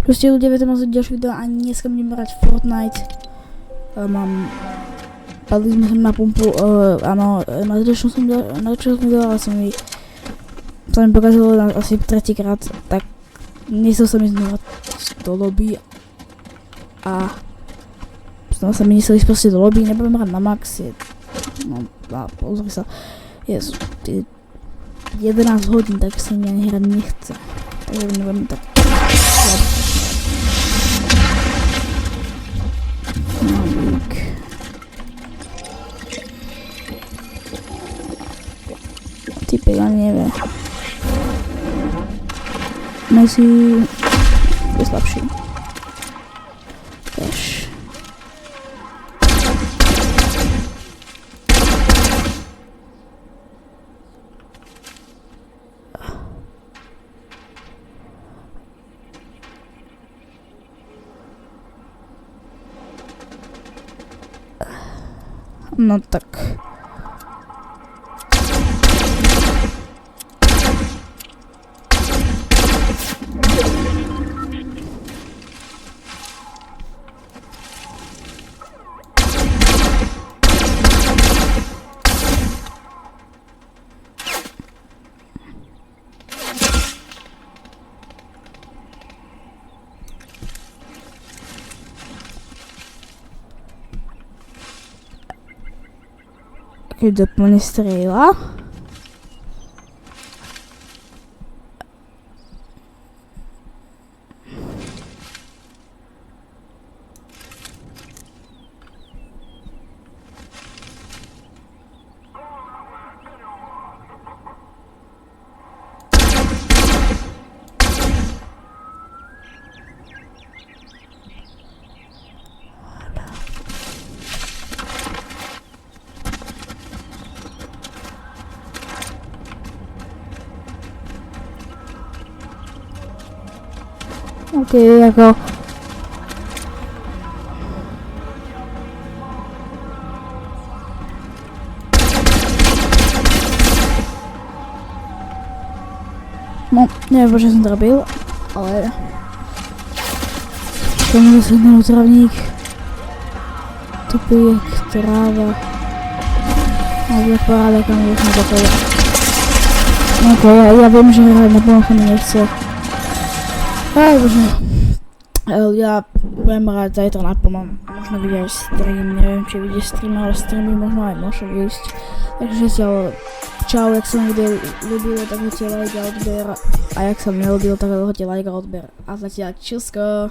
Proste ľudia, viete môcť ďalšie video a dneska budem hrať Fortnite. Padli sme sem na pumpu, áno, na začiatku videa, ale sa mi pokazalo asi tretíkrát, tak nechcel sa mi znova do lobby a znova sa mi nechcel ísť proste do lobby, nebudem hrať na max, no a pozri sa, je 11 hodín, tak sa mi ani hrať nechce, takže nebudem tak typek ani nevie. Messi je slabší. Tež. No tak. Keď doplne strieľa. Okej, jako... No, neviem, prečo som to robil, ale... Tomu zase jeden otravník. Tupík, tráva. Alebo paráda, kam už na to. Okej, ja viem, že hrať na pomochu mi nechce. Aj bože, ja budem hrať zajtra na pomom, možno vidieť aj stream, neviem či vidieť stream, ale streamy možno aj môžu vyjsť. Takže čau, jak sa mi video ľúbilo, tak hoďte like a odber, a jak sa mi neľúbilo, tak hoďte like a odber. A zatiaľ čusko.